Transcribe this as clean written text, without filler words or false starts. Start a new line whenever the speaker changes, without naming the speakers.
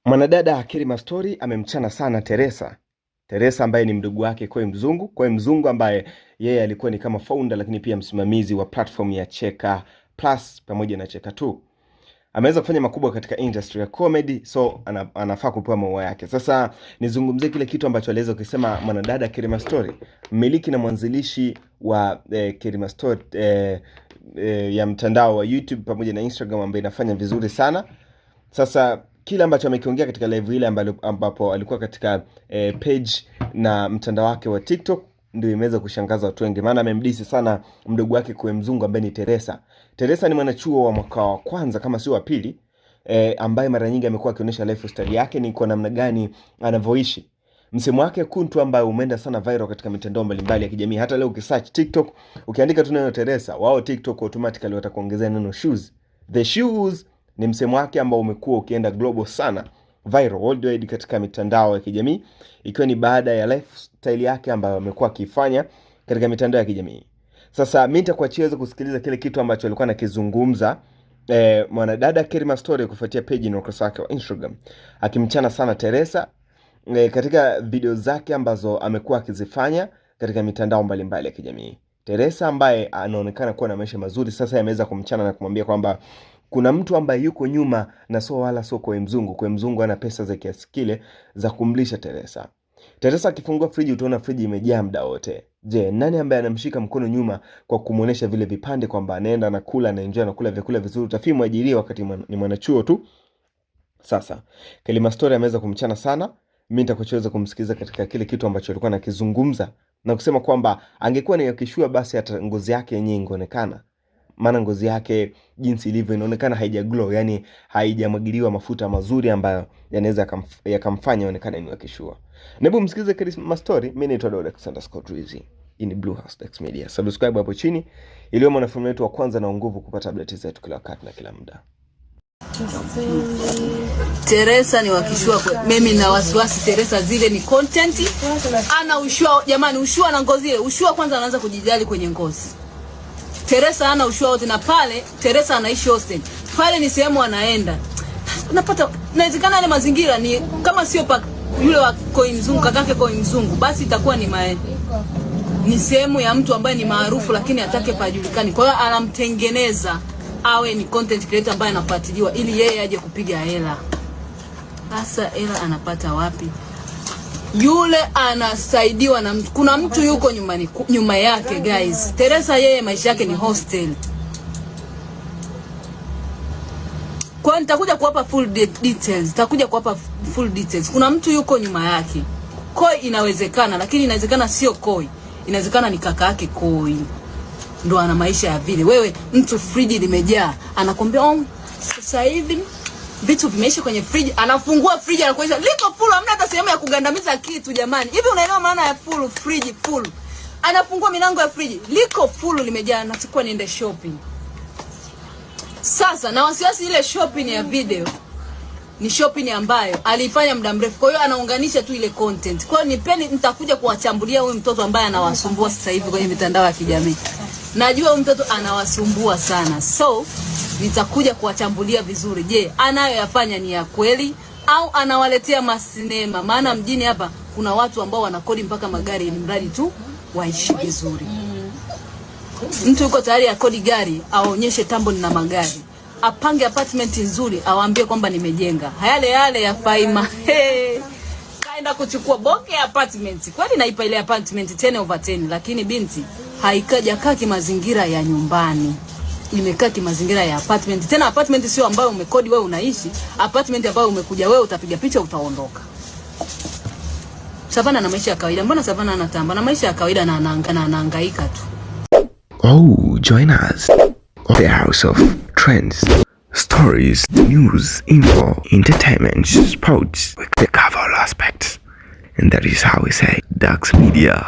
Mwanadada Kirima Story amemchana sana Teresa ambaye ni mdogo wake Koi Mzungu ambaye yeye alikuwa ni kama founder lakini pia msimamizi wa platform ya Cheka Plus pamoja na Cheka 2. Ameweza kufanya makubwa katika industry ya comedy, so anafaa kupewa maua yake. Sasa nizungumzie kile kitu ambacho aliweza kusema mwanadada Kirima Story, mmiliki na mwanzilishi wa Kirima Story ya mtandao wa YouTube pamoja na Instagram ambaye inafanya vizuri sana. Sasa kile ambacho amekiongea katika live ile ambapo alikuwa katika page na mtandao wake wa TikTok ndio imeweza kushangaza watu wengi, maana amemdisi sana mdogo wake Koi Mzungu ambaye ni Teresa. Teresa ni mwanachuo wa mwaka wa kwanza kama sio wa pili, ambaye mara nyingi amekuwa akionyesha lifestyle yake ni kwa namna gani anavyoishi. Msemo wake kuntu ambaye umeenda sana viral katika mitandao mbalimbali ya kijamii. Hata leo ukisearch TikTok, ukiandika tu neno Teresa, wao TikTok automatically watakuongezea neno shoes. The shoes ni msemo wake ambao umekuwa ukienda global sana, viral worldwide katika mitandao ya kijamii, ikiwa ni baada ya lifestyle yake ambayo amekuwa akifanya katika mitandao ya kijamii. Sasa mimi nitakuachia uweze kusikiliza kile kitu ambacho alikuwa anakizungumza mwanadada Kirima Story kufuatia page na ukurasa wake wa Instagram, akimchana sana Teresa katika video zake ambazo amekuwa akizifanya katika mitandao mbalimbali ya kijamii. Teresa ambaye anaonekana kuwa na maisha mazuri sasa ameweza kumchana na kumwambia kwamba kuna mtu ambaye yuko nyuma na sio wala sio Koi Mzungu. Koi Mzungu ana pesa za kiasi kile za kumlisha Teresa. Teresa akifungua friji utaona friji imejaa muda wote. Je, nani ambaye anamshika mkono nyuma kwa kumuonesha vile vipande kwamba anaenda na kula na enjoy na kula vyakula vizuri? Utafikiri mwajiriwa wakati ni mwanachuo tu. Sasa Kirima Story ameweza kumchana sana. Mimi nitakuchoweza kumsikiza katika kile kitu ambacho alikuwa anakizungumza na kusema kwamba angekuwa ni yakishua basi hata ngozi yake yenyewe ingeonekana. Maana ngozi yake jinsi ilivyo inaonekana haija glow, yani haijamwagiliwa mafuta mazuri ambayo yanaweza yakamfanya aonekane ni wakishua. Hebu msikize Kirima Story. Mimi naitwa Dodex_Drizzy. Hii ni Blue House Dax Media. Subscribe hapo chini ili uwe mwanafamilia wetu wa kwanza na nguvu kupata updates zetu kila wakati na kila muda.
Teresa ni wakishua kwa mimi na wasiwasi. Teresa zile ni content, ana ushua jamani, ushua na ngozi ile. Ushua kwanza anaanza kujijali kwenye ngozi. Teresa ana ushua wote, na pale Teresa anaishi hostel. Pale ni sehemu anaenda. Unapata inawezekana ile mazingira ni kama sio yule wa Koi Mzungu, kakake Koi Mzungu, basi itakuwa ni sehemu ya mtu ambaye ni maarufu lakini atake pajulikani. Kwa hiyo anamtengeneza awe ni content creator ambaye anafuatiliwa ili yeye aje kupiga hela. Sasa hela anapata wapi? Yule anasaidiwa na mtu. Kuna mtu yuko nyuma yake guys. Teresa yeye maisha yake ni hostel. Kwa nitakuja kuwapa full details. Kuna mtu yuko nyuma yake. Koi inawezekana, lakini inawezekana sio Koi. Inawezekana ni kaka yake Koi. Ndo ana maisha ya vile. Wewe mtu friji limejaa, anakuambia sasa hivi vitu vimeisha kwenye friji, anafungua friji anakuonyesha liko full, hamna hata sehemu ya kugandamiza kitu jamani. Hivi unaelewa maana ya full? Friji full. Anafungua milango ya friji, liko full limejaa, nachukua niende shopping. Sasa na wasiwasi ile shopping ya video ni shopping ambayo alifanya muda mrefu. Kwa hiyo anaunganisha tu ile content. Kwa hiyo nitakuja kuwachambulia huyu mtoto ambaye anawasumbua sasa hivi kwenye mitandao ya kijamii. Najua huyu mtoto anawasumbua sana. So nitakuja kuwachambulia vizuri. Je, anayoyafanya ni ya kweli au anawaletea masinema? Maana mjini hapa kuna watu ambao wanakodi mpaka magari ili mradi tu waishi vizuri. Mtu yuko tayari akodi gari aonyeshe tambo na magari. Apange apartment nzuri awaambie kwamba nimejenga. Yale ya Faima. Kaenda kuchukua bonge apartment. Kwani naipa ile apartment 10/10, lakini binti haikaja kaki mazingira ya nyumbani. Imekaa kimazingira ya apartment. Tena apartment sio ambayo umekodi wewe unaishi, apartment ambayo umekuja wewe utapiga picha utaondoka. Savana na maisha ya kawaida. Mbona Savana anatamba na maisha ya kawaida na anahangaika tu.
Oh, join us on the House of Trends, stories, news, info, entertainment, sports, with the cover all aspects. And that is how we say Dax Media.